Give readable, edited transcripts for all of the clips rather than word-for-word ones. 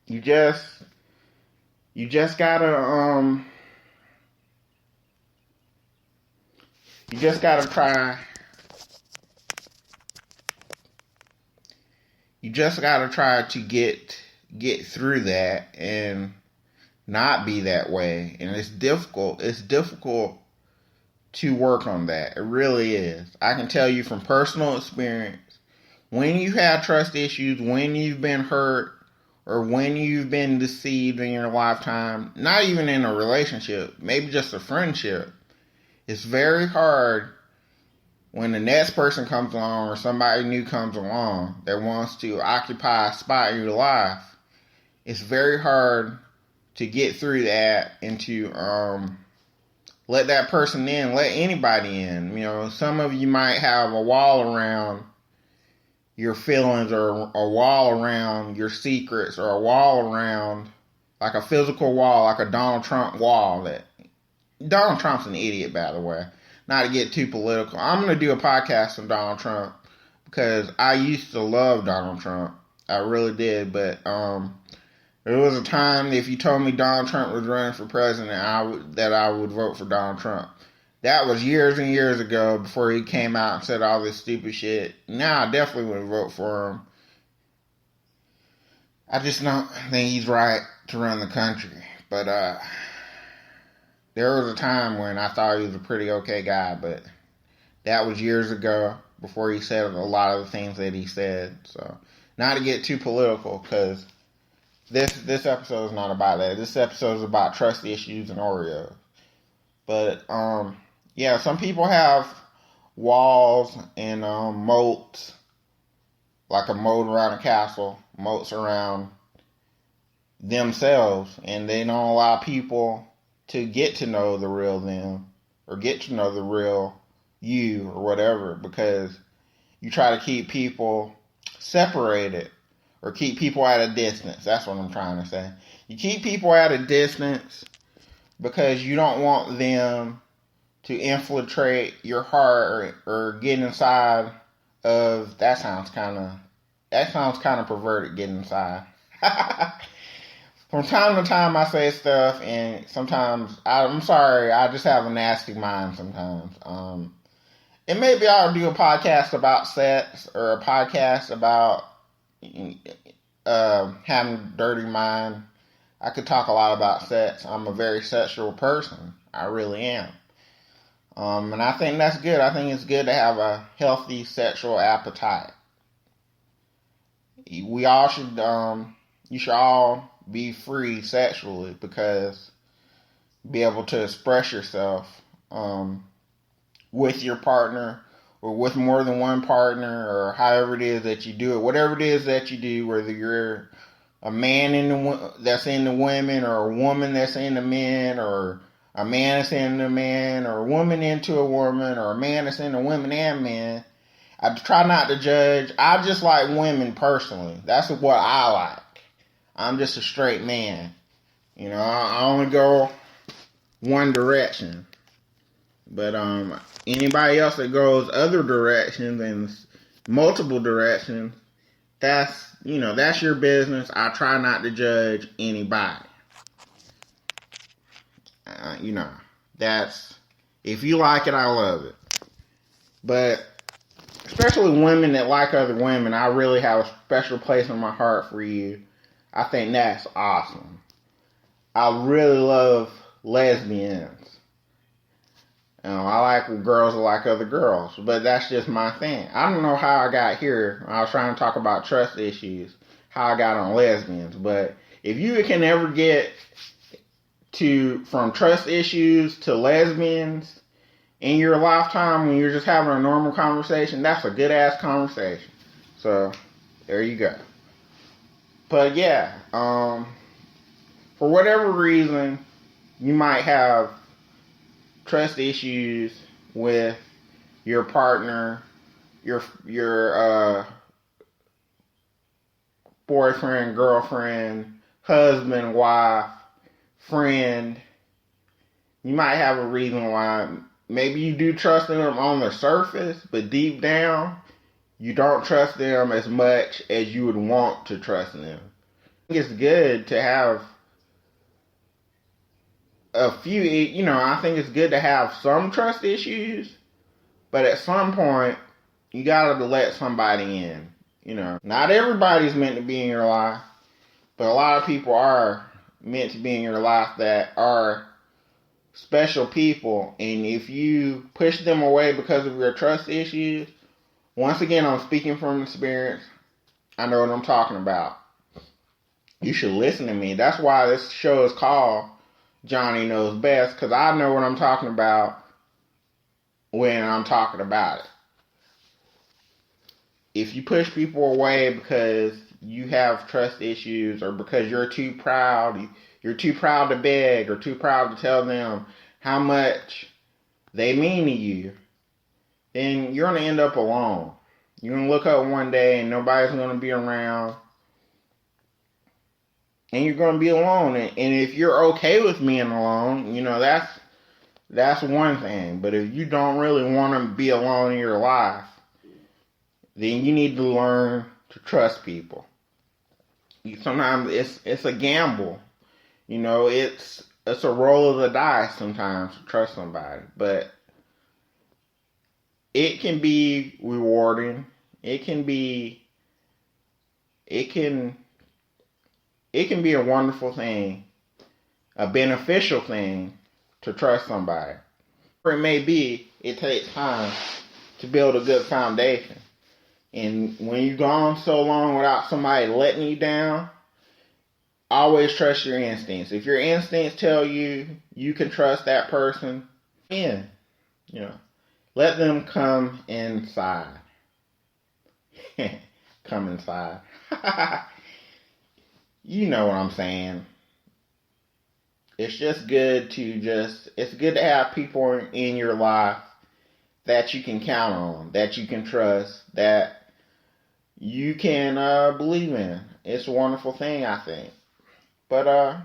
You just gotta you just gotta try you just gotta try to get through that and not be that way. And it's difficult. It's difficult to work on that. It really is. I can tell you from personal experience, when you have trust issues, when you've been hurt, or when you've been deceived in your lifetime, not even in a relationship, maybe just a friendship, it's very hard when the next person comes along or somebody new comes along that wants to occupy a spot in your life. It's very hard to get through that and to let that person in, let anybody in. You know, some of you might have a wall around your feelings, or a wall around your secrets, or a wall around, like a physical wall, like a Donald Trump wall. That Donald Trump's an idiot, by the way. Not to get too political. I'm going to do a podcast on Donald Trump because I used to love Donald Trump. I really did, but there was a time if you told me Donald Trump was running for president, that I would vote for Donald Trump. That was years and years ago before he came out and said all this stupid shit. Now I definitely would vote for him. I just don't think he's right to run the country. But there was a time when I thought he was a pretty okay guy, but that was years ago before he said a lot of the things that he said. So, not to get too political, because this episode is not about that. This episode is about trust issues and Oreos. But yeah, some people have walls and moats, like a moat around a castle, moats around themselves, and they don't allow people to get to know the real them, or get to know the real you, or whatever, because you try to keep people separated, or keep people at a distance. That's what I'm trying to say. You keep people at a distance because you don't want them to infiltrate your heart, or get inside of, that sounds kind of perverted, get inside. From time to time I say stuff, and sometimes, I'm sorry, I just have a nasty mind sometimes. And maybe I'll do a podcast about sex, or a podcast about having a dirty mind. I could talk a lot about sex. I'm a very sexual person. I really am. And I think that's good. I think it's good to have a healthy sexual appetite. We all should, you should all be free sexually, because be able to express yourself with your partner, or with more than one partner, or however it is that you do it. Whatever it is that you do, whether you're a man that's into women, or a woman that's into men, or a man that's into a man, or a woman into a woman, or a man that's into women and men. I try not to judge. I just like women personally. That's what I like. I'm just a straight man. You know, I only go one direction. But anybody else that goes other directions and multiple directions, that's your business. I try not to judge anybody. That's, if you like it, I love it. But especially women that like other women, I really have a special place in my heart for you. I think that's awesome. I really love lesbians. I like girls that like other girls, but that's just my thing. I don't know how I got here. I was trying to talk about trust issues, how I got on lesbians. But if you can ever get from trust issues to lesbians in your lifetime, when you're just having a normal conversation, that's a good ass conversation. So there you go. But yeah, for whatever reason, you might have trust issues with your partner, your boyfriend, girlfriend, husband, wife, friend. You might have a reason why. Maybe you do trust them on the surface, but deep down, you don't trust them as much as you would want to trust them. It's good to have a few, I think it's good to have some trust issues, but at some point, you gotta let somebody in. Not everybody's meant to be in your life, but a lot of people are meant to be in your life that are special people. And if you push them away because of your trust issues, once again, I'm speaking from experience. I know what I'm talking about. You should listen to me. That's why this show is called Johnny Knows Best, because I know what I'm talking about when I'm talking about it. If you push people away because you have trust issues or because you're too proud to beg or too proud to tell them how much they mean to you, then you're going to end up alone. You're going to look up one day and nobody's going to be around. And you're going to be alone. And if you're okay with being alone, that's one thing. But if you don't really want to be alone in your life, then you need to learn to trust people. Sometimes it's a gamble. It's a roll of the dice sometimes to trust somebody. But it can be rewarding. It can be a wonderful thing, a beneficial thing to trust somebody. Whatever it may be, it takes time to build a good foundation. And when you've gone so long without somebody letting you down, always trust your instincts. If your instincts tell you you can trust that person, let them come inside. Come inside. You know what I'm saying. It's just good it's good to have people in your life that you can count on, that you can trust, that you can believe in. It's a wonderful thing, I think. But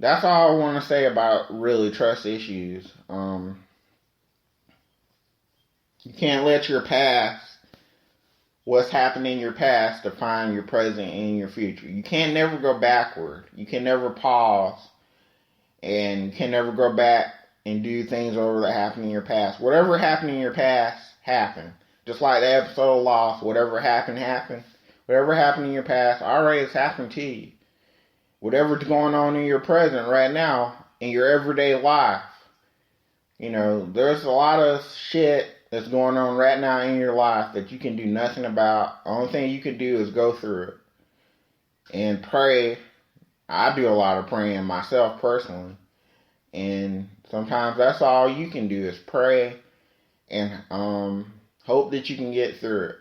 that's all I want to say about really trust issues. You can't let your past, what's happened in your past, define your present and your future. You can never go backward. You can never pause, and you can never go back and do things over that happened in your past. Whatever happened in your past happened. Just like the episode Lost, whatever happened, happened. Whatever happened in your past already has happened to you. Whatever's going on in your present right now, in your everyday life, there's a lot of shit that's going on right now in your life that you can do nothing about. The only thing you can do is go through it and pray. I do a lot of praying myself personally, and sometimes that's all you can do is pray and hope that you can get through it.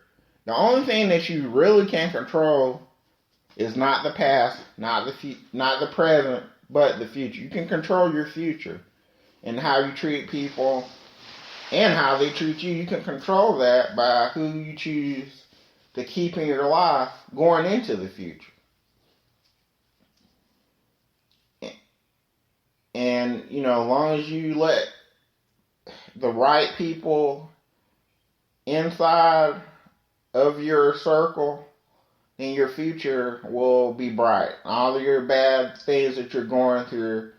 The only thing that you really can control is not the past, not the present, but the future. You can control your future and how you treat people and how they treat you. You can control that by who you choose to keep in your life going into the future. And, as long as you let the right people inside of your circle, then your future will be bright. All of your bad things that you're going through,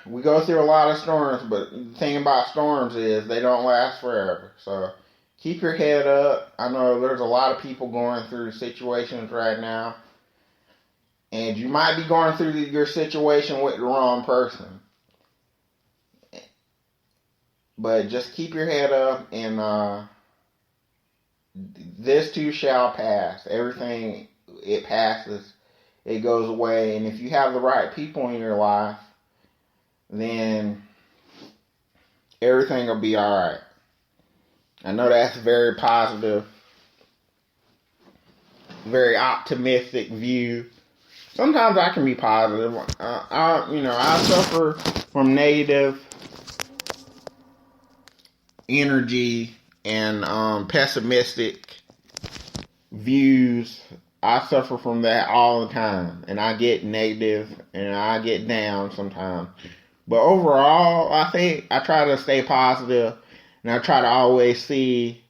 we go through a lot of storms, but the thing about storms is they don't last forever. So keep your head up. I know there's a lot of people going through situations right now, and you might be going through your situation with the wrong person. But just keep your head up, and this too shall pass. Everything, it passes. It goes away. And if you have the right people in your life, then everything will be alright. I know that's a very positive, very optimistic view. Sometimes I can be positive. I suffer from negative energy and pessimistic views. I suffer from that all the time, and I get negative and I get down sometimes. But overall, I think I try to stay positive, and I try to always see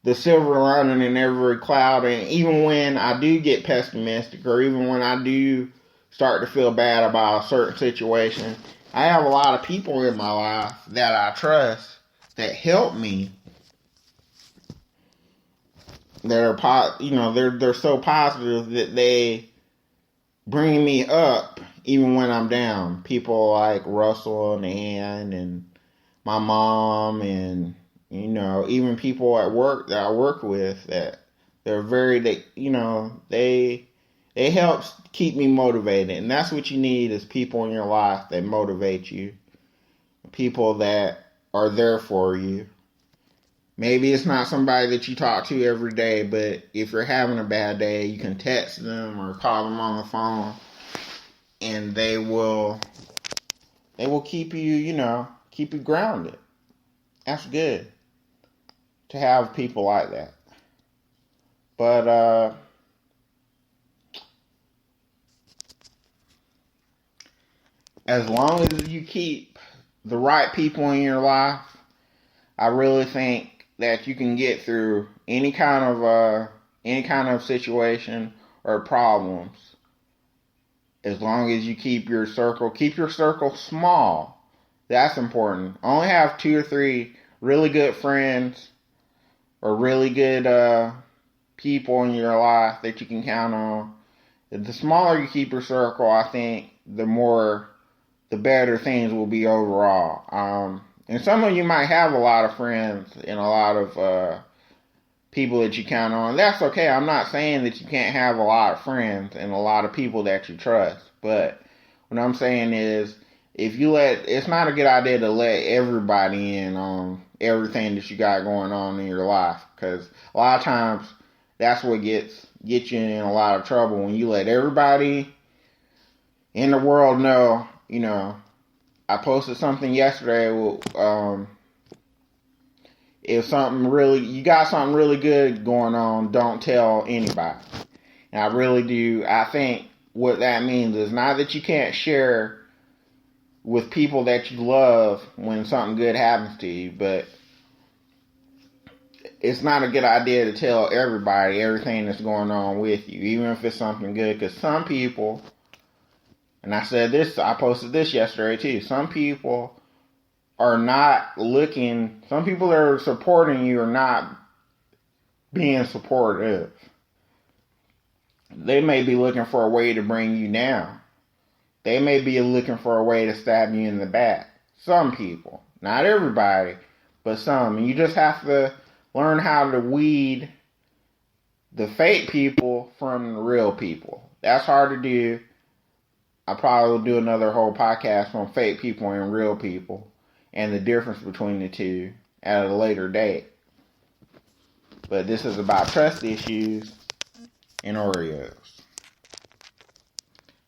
the silver lining in every cloud. And even when I do get pessimistic, or even when I do start to feel bad about a certain situation, I have a lot of people in my life that I trust that help me, that are they're so positive that they bring me up even when I'm down. People like Russell and Ann and my mom, and even people at work that I work with, that they help keep me motivated. And that's what you need, is people in your life that motivate you, people that are there for you. Maybe it's not somebody that you talk to every day, but if you're having a bad day, you can text them or call them on the phone, and they will keep keep you grounded. That's good to have people like that. But as long as you keep the right people in your life, I really think that you can get through any kind of situation or problems, as long as you keep your circle small. That's important. Only have 2 or 3 really good friends, or really good people in your life that you can count on. The smaller you keep your circle, I think the better things will be overall. And some of you might have a lot of friends and a lot of people that you count on. That's okay. I'm not saying that you can't have a lot of friends and a lot of people that you trust. But what I'm saying is, it's not a good idea to let everybody in on everything that you got going on in your life. Because a lot of times, that's what gets you in a lot of trouble, when you let everybody in the world know. I posted something yesterday. If you got something really good going on, don't tell anybody. And I really do. I think what that means is not that you can't share with people that you love when something good happens to you, but it's not a good idea to tell everybody everything that's going on with you, even if it's something good. Because some people, and I posted this yesterday too, some people are not looking, some people that are supporting you are not being supportive. They may be looking for a way to bring you down. They may be looking for a way to stab you in the back. Some people. Not everybody, but some. And you just have to learn how to weed the fake people from the real people. That's hard to do. I probably will do another whole podcast on fake people and real people, and the difference between the two at a later date. But this is about trust issues and Oreos.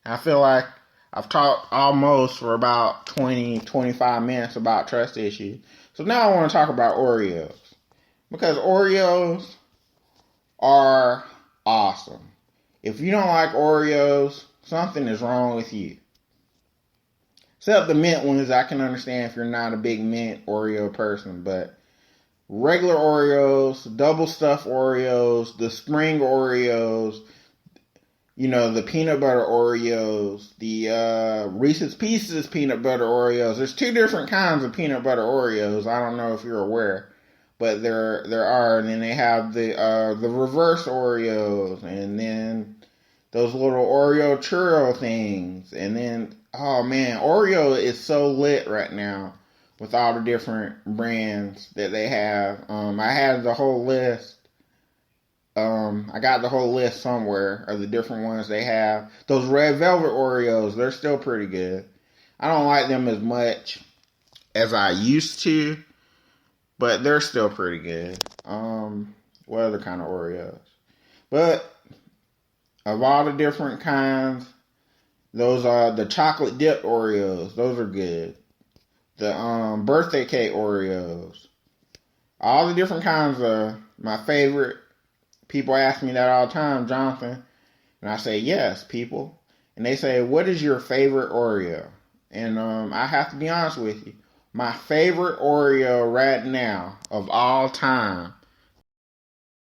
I feel like I've talked almost for about 20-25 minutes about trust issues. So now I want to talk about Oreos. Because Oreos are awesome. If you don't like Oreos, something is wrong with you. Except the mint ones, I can understand if you're not a big mint Oreo person, but regular Oreos, double stuffed Oreos, the spring Oreos, the peanut butter Oreos, the Reese's Pieces peanut butter Oreos. There's 2 different kinds of peanut butter Oreos. I don't know if you're aware, but there are. And then they have the reverse Oreos, and then those little Oreo churro things, and then, oh man, Oreo is so lit right now with all the different brands that they have. I had the whole list. I got the whole list somewhere of the different ones they have. Those red velvet Oreos, they're still pretty good. I don't like them as much as I used to, but they're still pretty good. What other kind of Oreos? But of all the different kinds, those are the chocolate dipped Oreos. Those are good. The birthday cake Oreos. All the different kinds are my favorite. People ask me that all the time, Jonathan. And I say, yes, people. And they say, what is your favorite Oreo? And I have to be honest with you. My favorite Oreo right now of all time